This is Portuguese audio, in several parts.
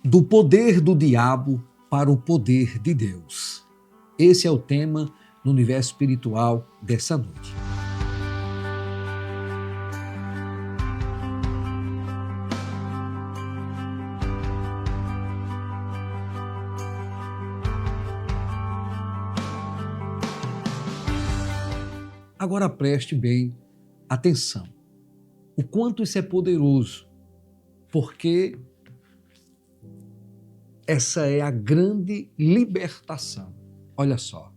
Do poder do diabo para o poder de Deus. Esse é o tema no universo espiritual dessa noite. Agora preste bem atenção. O quanto isso é poderoso, porque essa é a grande libertação. Olha só.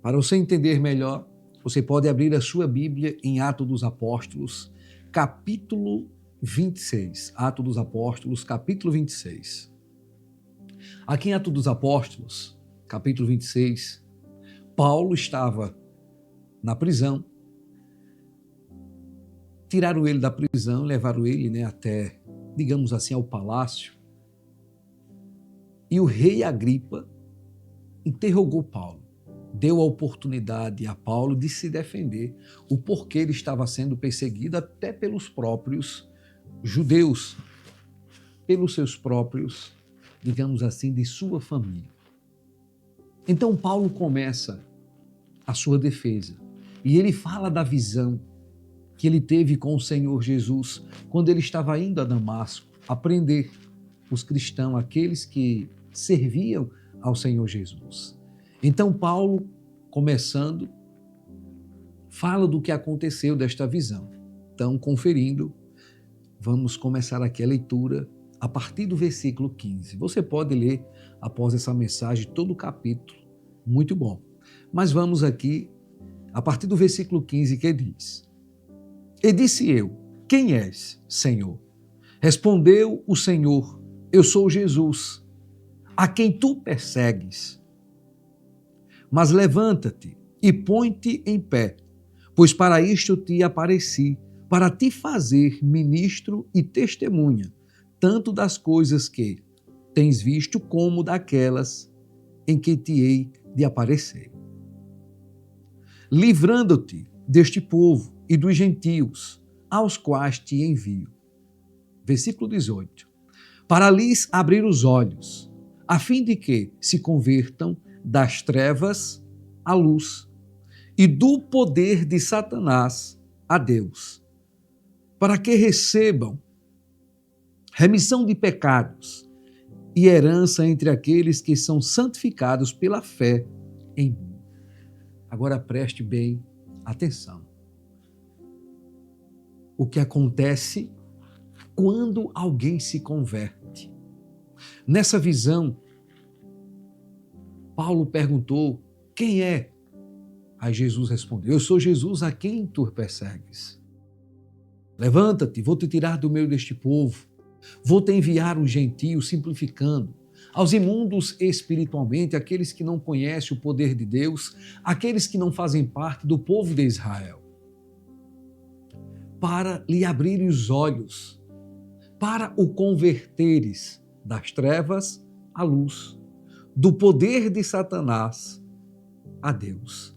Para você entender melhor, você pode abrir a sua Bíblia em Atos dos Apóstolos, capítulo 26. Atos dos Apóstolos, capítulo 26. Aqui em Atos dos Apóstolos, capítulo 26, Paulo estava na prisão. Tiraram ele da prisão, levaram ele até, digamos assim, ao palácio. E o rei Agripa interrogou Paulo, deu a oportunidade a Paulo de se defender, o porquê ele estava sendo perseguido até pelos próprios judeus, pelos seus próprios, digamos assim, de sua família. Então Paulo começa a sua defesa e ele fala da visão que ele teve com o Senhor Jesus quando ele estava indo a Damasco aprender os cristãos, aqueles que serviam ao Senhor Jesus. Então Paulo, começando, fala do que aconteceu desta visão. Então, conferindo, vamos começar aqui a leitura a partir do versículo 15. Você pode ler após essa mensagem todo o capítulo, muito bom. Mas vamos aqui a partir do versículo 15 que diz: E disse eu, quem és, Senhor? Respondeu o Senhor, eu sou Jesus, a quem tu persegues. Mas levanta-te e põe-te em pé, pois para isto te apareci, para te fazer ministro e testemunha, tanto das coisas que tens visto como daquelas em que te hei de aparecer. Livrando-te deste povo e dos gentios, aos quais te envio. Versículo 18. Para lhes abrir os olhos, a fim de que se convertam das trevas à luz e do poder de Satanás a Deus, para que recebam remissão de pecados e herança entre aqueles que são santificados pela fé em mim. Agora preste bem atenção. O que acontece quando alguém se converte? Nessa visão, Paulo perguntou, quem é? Aí Jesus respondeu, eu sou Jesus a quem tu persegues. Levanta-te, vou te tirar do meio deste povo, vou te enviar os gentios, simplificando, aos imundos espiritualmente, aqueles que não conhecem o poder de Deus, aqueles que não fazem parte do povo de Israel, para lhe abrir os olhos, para o converteres das trevas à luz, do poder de Satanás a Deus.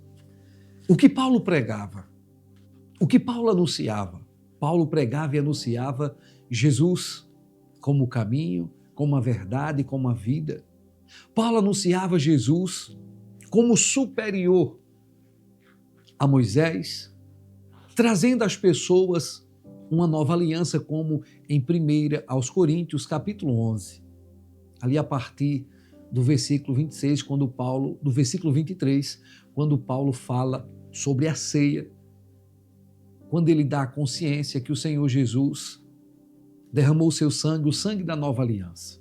O que Paulo pregava? O que Paulo anunciava? Paulo pregava e anunciava Jesus como o caminho, como a verdade, como a vida. Paulo anunciava Jesus como superior a Moisés, trazendo às pessoas uma nova aliança, como em 1 aos Coríntios, capítulo 11. Ali a partir do versículo 26, do versículo 23, quando Paulo fala sobre a ceia, quando ele dá a consciência que o Senhor Jesus derramou o seu sangue, o sangue da nova aliança.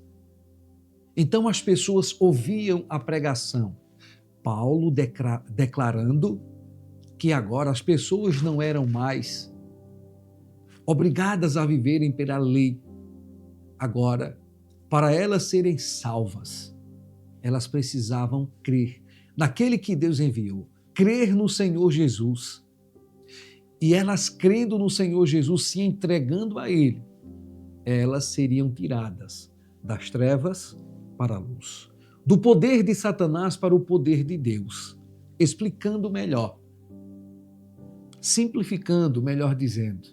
Então as pessoas ouviam a pregação, Paulo declarando que agora as pessoas não eram mais obrigadas a viverem pela lei. Agora, para elas serem salvas, elas precisavam crer naquele que Deus enviou, crer no Senhor Jesus. E elas crendo no Senhor Jesus, se entregando a Ele, elas seriam tiradas das trevas para a luz, do poder de Satanás para o poder de Deus. Explicando melhor, simplificando, melhor dizendo,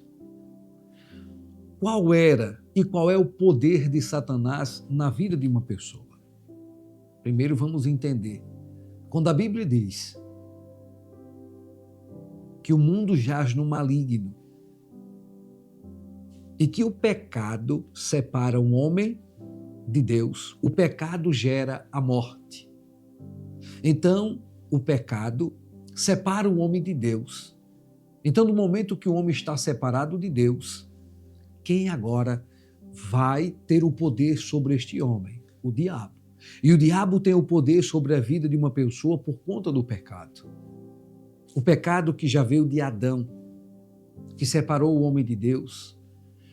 qual era e qual é o poder de Satanás na vida de uma pessoa. Primeiro vamos entender. Quando a Bíblia diz que o mundo jaz no maligno e que o pecado separa um homem de Deus, o pecado gera a morte. Então, o pecado separa o homem de Deus. Então, no momento que o homem está separado de Deus, quem agora vai ter o poder sobre este homem? O diabo. E o diabo tem o poder sobre a vida de uma pessoa por conta do pecado. O pecado que já veio de Adão, que separou o homem de Deus.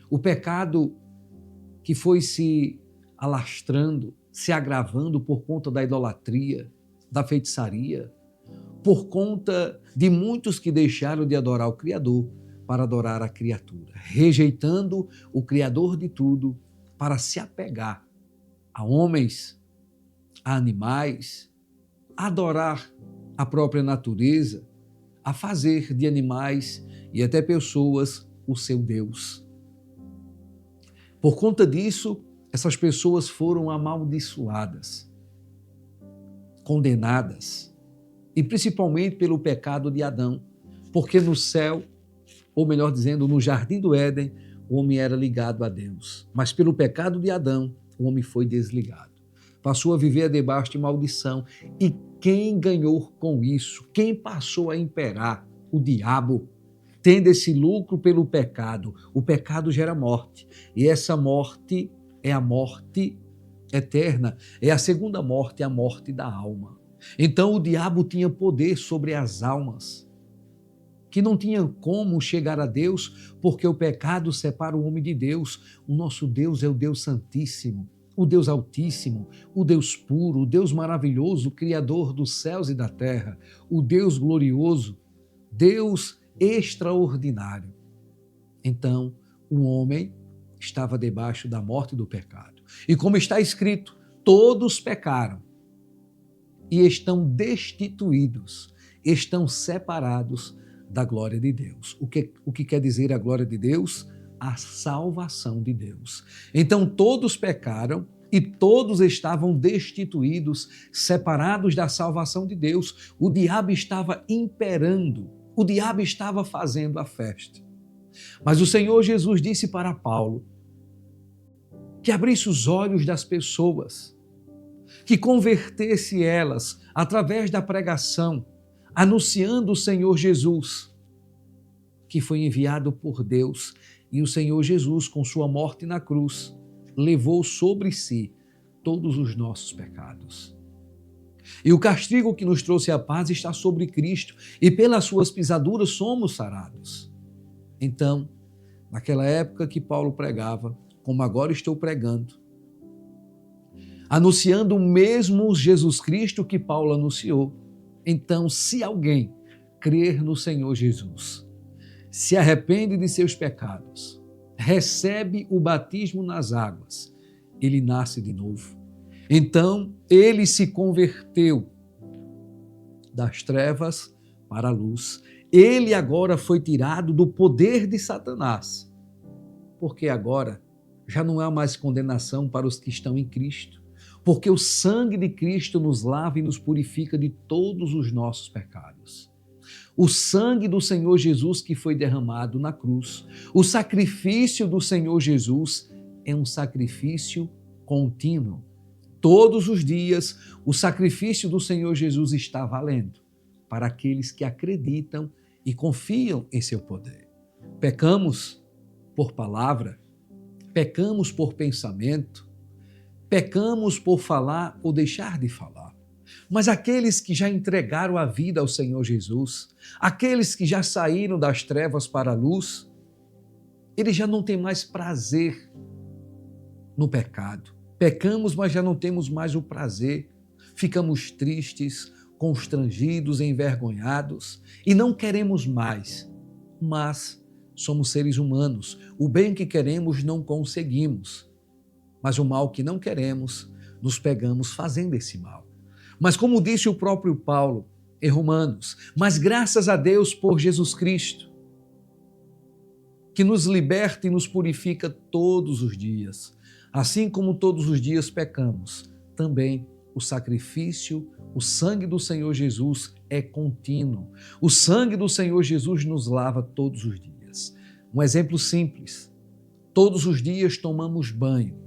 O pecado que foi se alastrando, se agravando por conta da idolatria, da feitiçaria, por conta de muitos que deixaram de adorar o Criador para adorar a criatura, rejeitando o Criador de tudo para se apegar a homens, a animais, a adorar a própria natureza, a fazer de animais e até pessoas o seu Deus. Por conta disso, essas pessoas foram amaldiçoadas, condenadas, e principalmente pelo pecado de Adão, porque no céu, ou melhor dizendo, no jardim do Éden, o homem era ligado a Deus, mas pelo pecado de Adão, o homem foi desligado. Passou a viver debaixo de maldição. E quem ganhou com isso? Quem passou a imperar? O diabo, tendo esse lucro pelo pecado. O pecado gera morte. E essa morte é a morte eterna. É a segunda morte, a morte da alma. Então o diabo tinha poder sobre as almas, que não tinham como chegar a Deus, porque o pecado separa o homem de Deus. O nosso Deus é o Deus Santíssimo, o Deus Altíssimo, o Deus puro, o Deus maravilhoso, Criador dos céus e da terra, o Deus glorioso, Deus extraordinário. Então, o homem estava debaixo da morte do pecado. E como está escrito, todos pecaram e estão destituídos, estão separados da glória de Deus. O que quer dizer a glória de Deus? A salvação de Deus. Então todos pecaram e todos estavam destituídos, separados da salvação de Deus. O diabo estava imperando, o diabo estava fazendo a festa. Mas o Senhor Jesus disse para Paulo que abrisse os olhos das pessoas, que convertesse elas através da pregação, anunciando o Senhor Jesus, que foi enviado por Deus. E o Senhor Jesus, com sua morte na cruz, levou sobre si todos os nossos pecados. E o castigo que nos trouxe a paz está sobre Cristo, e pelas suas pisaduras somos sarados. Então, naquela época que Paulo pregava, como agora estou pregando, anunciando o mesmo Jesus Cristo que Paulo anunciou. Então, se alguém crer no Senhor Jesus, se arrepende de seus pecados, recebe o batismo nas águas, ele nasce de novo. Então, ele se converteu das trevas para a luz. Ele agora foi tirado do poder de Satanás, porque agora já não há mais condenação para os que estão em Cristo, porque o sangue de Cristo nos lava e nos purifica de todos os nossos pecados. O sangue do Senhor Jesus que foi derramado na cruz, o sacrifício do Senhor Jesus é um sacrifício contínuo. Todos os dias, o sacrifício do Senhor Jesus está valendo para aqueles que acreditam e confiam em seu poder. Pecamos por palavra, pecamos por pensamento, pecamos por falar ou deixar de falar. Mas aqueles que já entregaram a vida ao Senhor Jesus, aqueles que já saíram das trevas para a luz, eles já não têm mais prazer no pecado. Pecamos, mas já não temos mais o prazer. Ficamos tristes, constrangidos, envergonhados e não queremos mais. Mas somos seres humanos. O bem que queremos não conseguimos. Mas o mal que não queremos, nos pegamos fazendo esse mal. Mas como disse o próprio Paulo em Romanos, mas graças a Deus por Jesus Cristo, que nos liberta e nos purifica todos os dias. Assim como todos os dias pecamos, também o sacrifício, o sangue do Senhor Jesus é contínuo. O sangue do Senhor Jesus nos lava todos os dias. Um exemplo simples: todos os dias tomamos banho,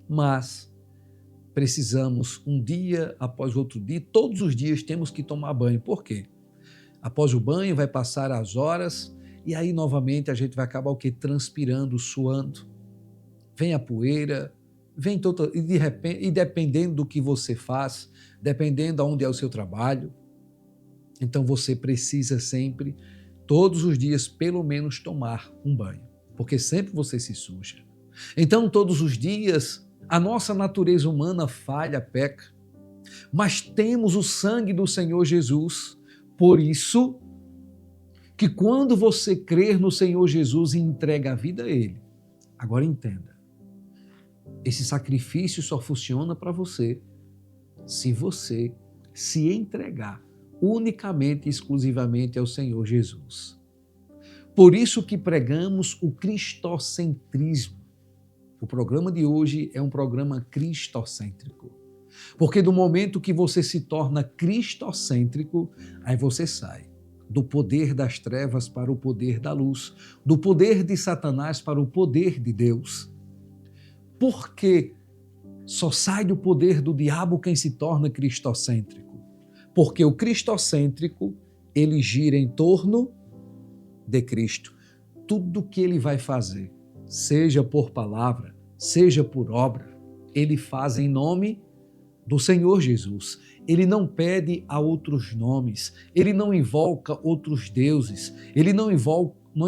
mas precisamos, um dia após outro dia, todos os dias temos que tomar banho. Por quê? Após o banho vai passar as horas e aí novamente a gente vai acabar o quê? Transpirando, suando. Vem a poeira, vem todo, e de repente, e dependendo do que você faz, dependendo de onde é o seu trabalho, então você precisa sempre, todos os dias, pelo menos tomar um banho, porque sempre você se suja. Então, todos os dias, a nossa natureza humana falha, peca, mas temos o sangue do Senhor Jesus. Por isso que quando você crer no Senhor Jesus e entrega a vida a Ele, agora entenda, esse sacrifício só funciona para você se você se entregar unicamente e exclusivamente ao Senhor Jesus. Por isso que pregamos o cristocentrismo. O programa de hoje é um programa cristocêntrico. Porque do momento que você se torna cristocêntrico, aí você sai do poder das trevas para o poder da luz, do poder de Satanás para o poder de Deus. Porque só sai do poder do diabo quem se torna cristocêntrico. Porque o cristocêntrico, ele gira em torno de Cristo. Tudo que ele vai fazer, seja por palavra, seja por obra, ele faz em nome do Senhor Jesus. Ele não pede a outros nomes, ele não invoca outros deuses, ele não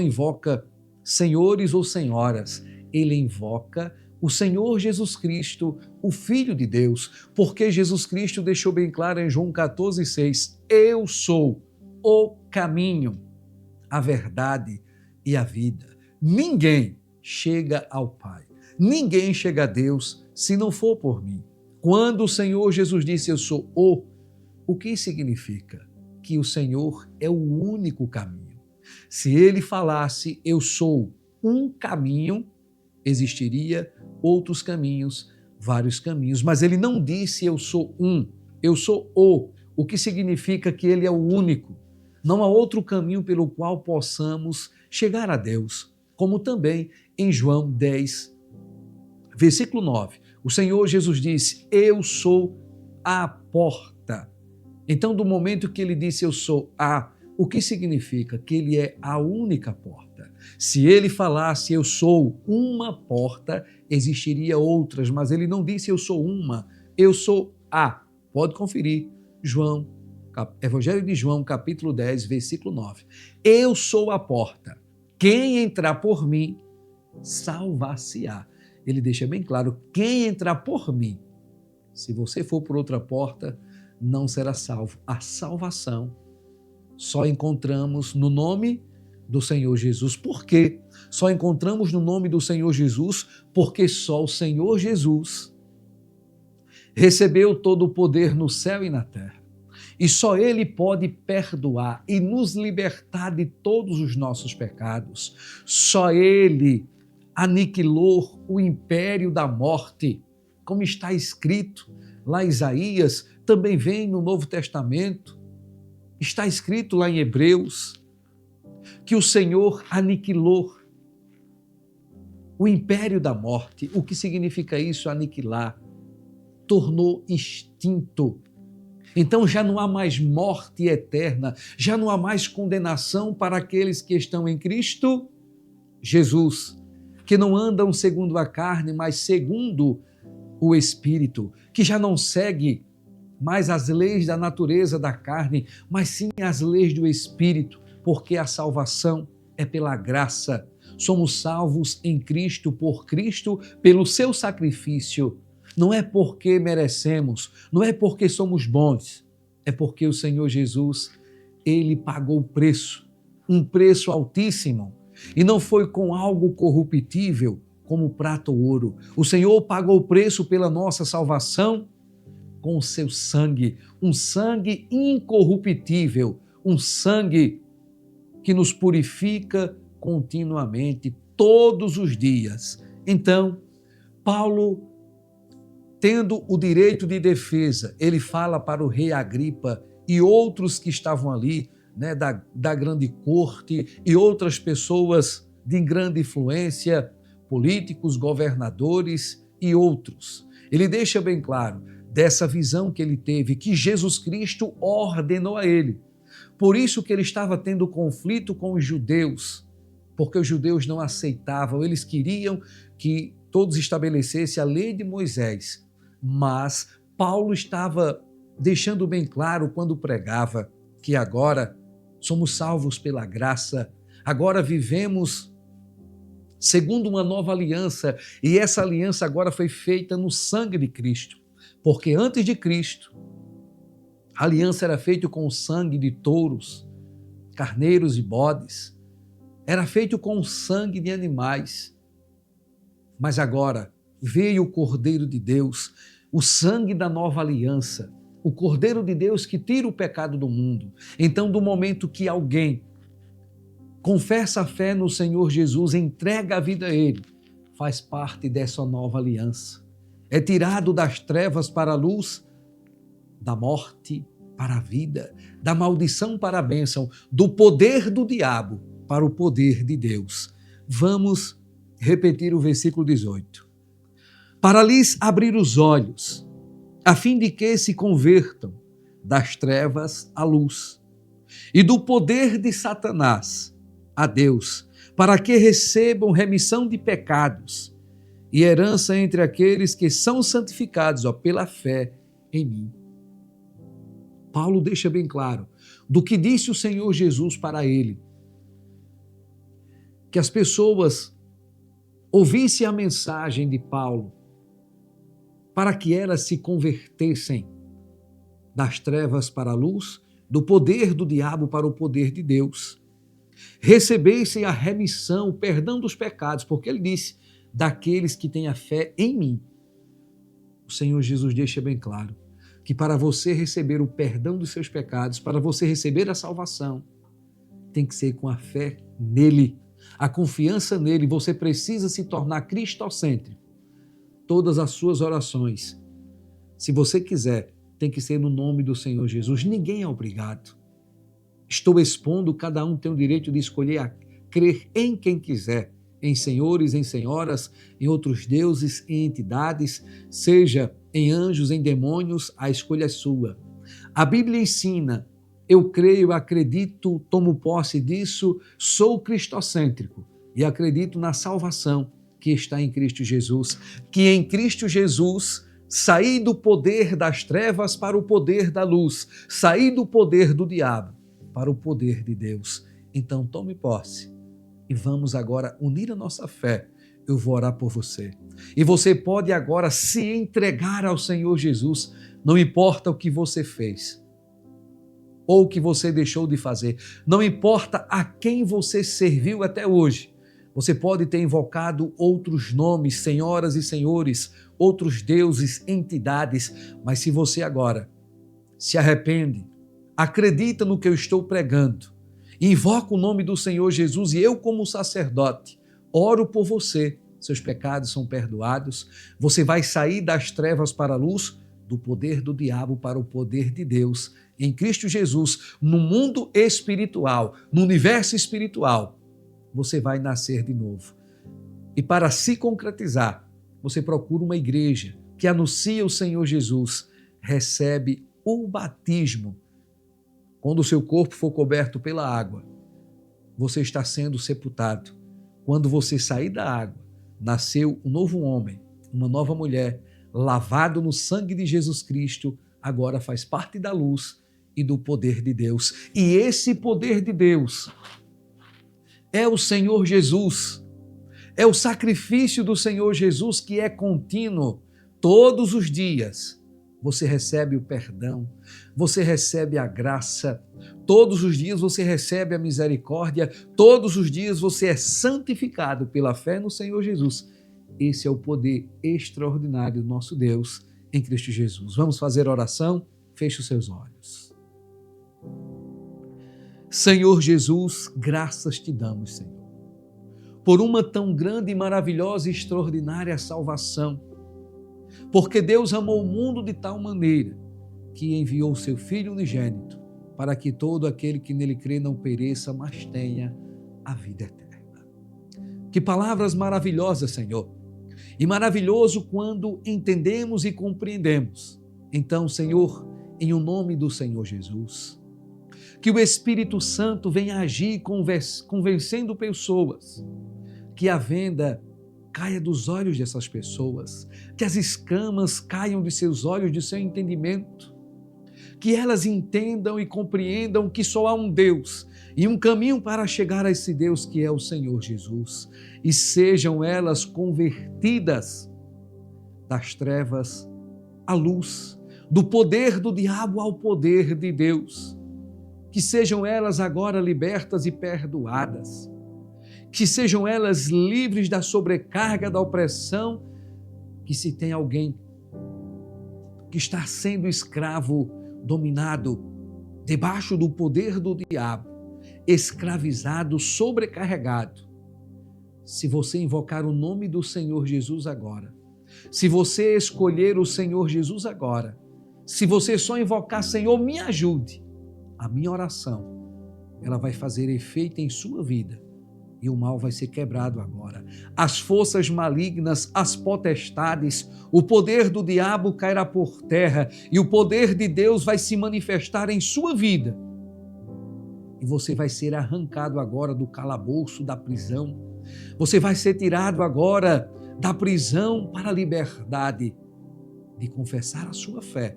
invoca senhores ou senhoras, ele invoca o Senhor Jesus Cristo, o Filho de Deus, porque Jesus Cristo deixou bem claro em João 14,6, eu sou o caminho, a verdade e a vida. Ninguém chega ao Pai, ninguém chega a Deus se não for por mim. Quando o Senhor Jesus disse eu sou o que significa? Que o Senhor é o único caminho. Se ele falasse eu sou um caminho, existiria outros caminhos, vários caminhos, mas ele não disse eu sou um, eu sou o que significa que ele é o único. Não há outro caminho pelo qual possamos chegar a Deus, como também em João 10, versículo 9, o Senhor Jesus disse, eu sou a porta. Então, do momento que ele disse eu sou o que significa? Que ele é a única porta. Se ele falasse eu sou uma porta, existiria outras, mas ele não disse eu sou uma, eu sou a. Pode conferir, Evangelho de João, capítulo 10, versículo 9. Eu sou a porta. Quem entrar por mim, salvar-se-á. Ele deixa bem claro, quem entrar por mim, se você for por outra porta, não será salvo. A salvação só encontramos no nome do Senhor Jesus. Por quê? Só encontramos no nome do Senhor Jesus porque só o Senhor Jesus recebeu todo o poder no céu e na terra. E só Ele pode perdoar e nos libertar de todos os nossos pecados. Só Ele aniquilou o império da morte, como está escrito lá em Isaías, também vem no Novo Testamento, está escrito lá em Hebreus, que o Senhor aniquilou o império da morte. O que significa isso? Aniquilar. Tornou extinto. Então já não há mais morte eterna, já não há mais condenação para aqueles que estão em Cristo Jesus, que não andam segundo a carne, mas segundo o Espírito, que já não segue mais as leis da natureza da carne, mas sim as leis do Espírito, porque a salvação é pela graça. Somos salvos em Cristo, por Cristo, pelo seu sacrifício. Não é porque merecemos, não é porque somos bons, é porque o Senhor Jesus, Ele pagou o preço, um preço altíssimo, e não foi com algo corruptível, como prata ou ouro. O Senhor pagou o preço pela nossa salvação com o seu sangue, um sangue incorruptível, um sangue que nos purifica continuamente, todos os dias. Então, Paulo, tendo o direito de defesa, ele fala para o rei Agripa e outros que estavam ali, né, da grande corte e outras pessoas de grande influência, políticos, governadores e outros. Ele deixa bem claro dessa visão que ele teve, que Jesus Cristo ordenou a ele. Por isso que ele estava tendo conflito com os judeus, porque os judeus não aceitavam, eles queriam que todos estabelecessem a lei de Moisés. Mas Paulo estava deixando bem claro quando pregava que agora somos salvos pela graça, agora vivemos segundo uma nova aliança, e essa aliança agora foi feita no sangue de Cristo, porque antes de Cristo, a aliança era feita com o sangue de touros, carneiros e bodes, era feito com o sangue de animais, mas agora veio o Cordeiro de Deus, o sangue da nova aliança, o Cordeiro de Deus que tira o pecado do mundo. Então, do momento que alguém confessa a fé no Senhor Jesus, entrega a vida a Ele, faz parte dessa nova aliança. É tirado das trevas para a luz, da morte para a vida, da maldição para a bênção, do poder do diabo para o poder de Deus. Vamos repetir o versículo 18. Para lhes abrir os olhos, a fim de que se convertam das trevas à luz, e do poder de Satanás a Deus, para que recebam remissão de pecados e herança entre aqueles que são santificados pela fé em mim. Paulo deixa bem claro do que disse o Senhor Jesus para ele, que as pessoas ouvissem a mensagem de Paulo, para que elas se convertessem das trevas para a luz, do poder do diabo para o poder de Deus, recebessem a remissão, o perdão dos pecados, porque ele disse, daqueles que têm a fé em mim. O Senhor Jesus deixa bem claro que para você receber o perdão dos seus pecados, para você receber a salvação, tem que ser com a fé nele, a confiança nele. Você precisa se tornar cristocêntrico. Todas as suas orações, se você quiser, tem que ser no nome do Senhor Jesus. Ninguém é obrigado. Estou expondo, cada um tem o direito de escolher a crer em quem quiser, em senhores, em senhoras, em outros deuses, em entidades, seja em anjos, em demônios, a escolha é sua. A Bíblia ensina, eu creio, acredito, tomo posse disso, sou cristocêntrico e acredito na salvação que está em Cristo Jesus, que em Cristo Jesus saí do poder das trevas para o poder da luz, saí do poder do diabo para o poder de Deus. Então tome posse e vamos agora unir a nossa fé. Eu vou orar por você. E você pode agora se entregar ao Senhor Jesus, não importa o que você fez ou o que você deixou de fazer, não importa a quem você serviu até hoje. Você pode ter invocado outros nomes, senhoras e senhores, outros deuses, entidades, mas se você agora se arrepende, acredita no que eu estou pregando, invoca o nome do Senhor Jesus e eu, como sacerdote, oro por você, seus pecados são perdoados, você vai sair das trevas para a luz, do poder do diabo para o poder de Deus, em Cristo Jesus, no mundo espiritual, no universo espiritual, você vai nascer de novo. E para se concretizar, você procura uma igreja que anuncia o Senhor Jesus, recebe o batismo. Quando o seu corpo for coberto pela água, você está sendo sepultado. Quando você sair da água, nasceu um novo homem, uma nova mulher, lavado no sangue de Jesus Cristo, agora faz parte da luz e do poder de Deus. E esse poder de Deus é o Senhor Jesus, é o sacrifício do Senhor Jesus que é contínuo. Todos os dias você recebe o perdão, você recebe a graça, todos os dias você recebe a misericórdia, todos os dias você é santificado pela fé no Senhor Jesus. Esse é o poder extraordinário do nosso Deus em Cristo Jesus. Vamos fazer oração? Feche os seus olhos. Senhor Jesus, graças te damos, Senhor. por uma tão grande e maravilhosa e extraordinária salvação. Porque Deus amou o mundo de tal maneira que enviou o seu Filho unigênito para que todo aquele que nele crê não pereça, mas tenha a vida eterna. Que palavras maravilhosas, Senhor! E maravilhoso quando entendemos e compreendemos. Então, Senhor, em o nome do Senhor Jesus, que o Espírito Santo venha agir convencendo pessoas, que a venda caia dos olhos dessas pessoas, que as escamas caiam de seus olhos, de seu entendimento, que elas entendam e compreendam que só há um Deus e um caminho para chegar a esse Deus que é o Senhor Jesus, e sejam elas convertidas das trevas à luz, do poder do diabo ao poder de Deus, que sejam elas agora libertas e perdoadas, que sejam elas livres da sobrecarga, da opressão, que se tem alguém que está sendo escravo, dominado, debaixo do poder do diabo, escravizado, sobrecarregado, se você invocar o nome do Senhor Jesus agora, se você escolher o Senhor Jesus agora, se você só invocar, Senhor, me ajude, a minha oração, ela vai fazer efeito em sua vida e o mal vai ser quebrado agora. As forças malignas, as potestades, o poder do diabo cairá por terra e o poder de Deus vai se manifestar em sua vida. E você vai ser arrancado agora do calabouço, da prisão. Você vai ser tirado agora da prisão para a liberdade de confessar a sua fé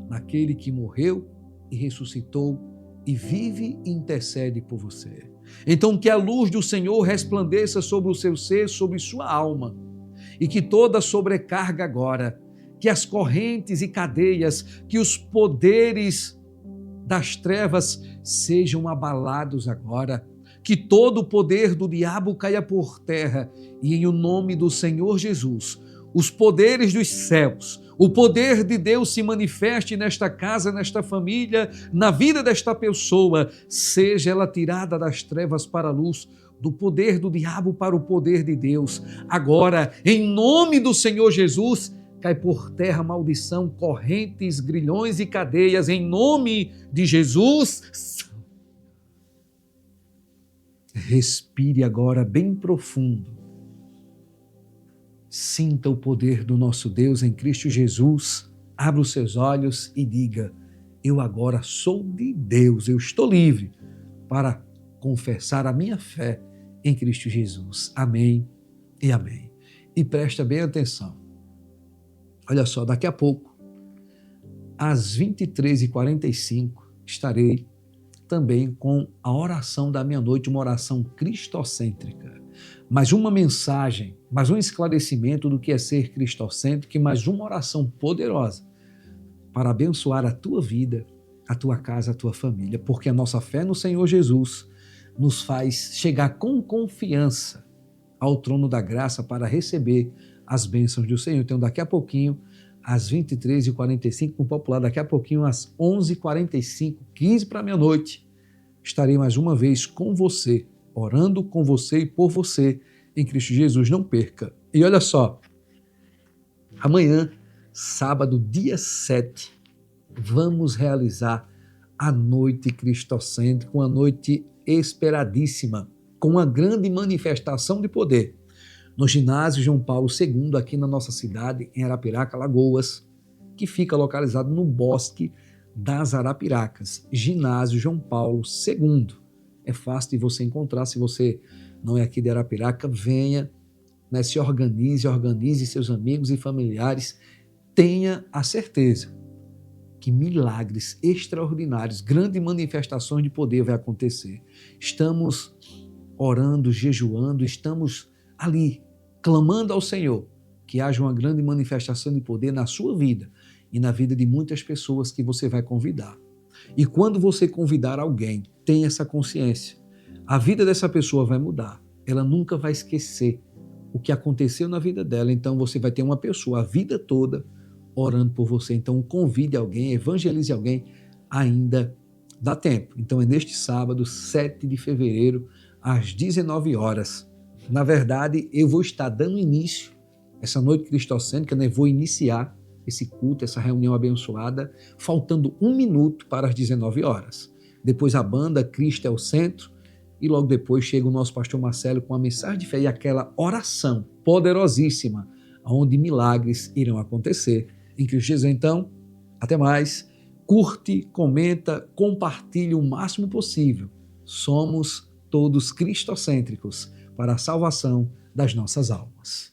naquele que morreu e ressuscitou e vive e intercede por você. Então que a luz do Senhor resplandeça sobre o seu ser, sobre sua alma, e que toda sobrecarga agora, que as correntes e cadeias, que os poderes das trevas sejam abalados agora, que todo o poder do diabo caia por terra e em o nome do Senhor Jesus, os poderes dos céus, o poder de Deus se manifeste nesta casa, nesta família, na vida desta pessoa, seja ela tirada das trevas para a luz, do poder do diabo para o poder de Deus. Agora, em nome do Senhor Jesus, cai por terra maldição, correntes, grilhões e cadeias, em nome de Jesus. Respire agora bem profundo. Sinta o poder do nosso Deus em Cristo Jesus. Abra os seus olhos e diga: eu agora sou de Deus, eu estou livre para confessar a minha fé em Cristo Jesus. Amém e amém. E presta bem atenção. Olha só, daqui a pouco, às 23h45, estarei também com a oração da meia-noite, uma oração cristocêntrica. Mais uma mensagem, mais um esclarecimento do que é ser cristocêntrico e mais uma oração poderosa para abençoar a tua vida, a tua casa, a tua família, porque a nossa fé no Senhor Jesus nos faz chegar com confiança ao trono da graça para receber as bênçãos do Senhor. Então, daqui a pouquinho, às 23h45, no popular, daqui a pouquinho, às 11h45, 15 para meia-noite, estarei mais uma vez com você, orando com você e por você em Cristo Jesus. Não perca. E olha só, amanhã, sábado, dia 7, vamos realizar a noite cristocêntrica, uma noite esperadíssima, com uma grande manifestação de poder no ginásio João Paulo II, aqui na nossa cidade, em Arapiraca, Alagoas, que fica localizado no Bosque das Arapiracas, ginásio João Paulo II. É fácil de você encontrar. Se você não é aqui de Arapiraca, venha, né, se organize seus amigos e familiares. Tenha a certeza que milagres extraordinários, grandes manifestações de poder vai acontecer. Estamos orando, jejuando, estamos ali, clamando ao Senhor que haja uma grande manifestação de poder na sua vida e na vida de muitas pessoas que você vai convidar. E quando você convidar alguém, tenha essa consciência. A vida dessa pessoa vai mudar. Ela nunca vai esquecer o que aconteceu na vida dela. Então você vai ter uma pessoa a vida toda orando por você. Então convide alguém, evangelize alguém, ainda dá tempo. Então é neste sábado, 7 de fevereiro, às 19 horas. Na verdade, eu vou estar dando início essa noite cristocêntrica, né? Vou iniciar esse culto, essa reunião abençoada, faltando 1 minuto para as 19 horas. Depois a banda Cristo é o Centro, e logo depois chega o nosso pastor Marcelo com a mensagem de fé e aquela oração poderosíssima, onde milagres irão acontecer em Cristo Jesus. Então, até mais. Curte, comenta, compartilhe o máximo possível. Somos todos cristocêntricos para a salvação das nossas almas.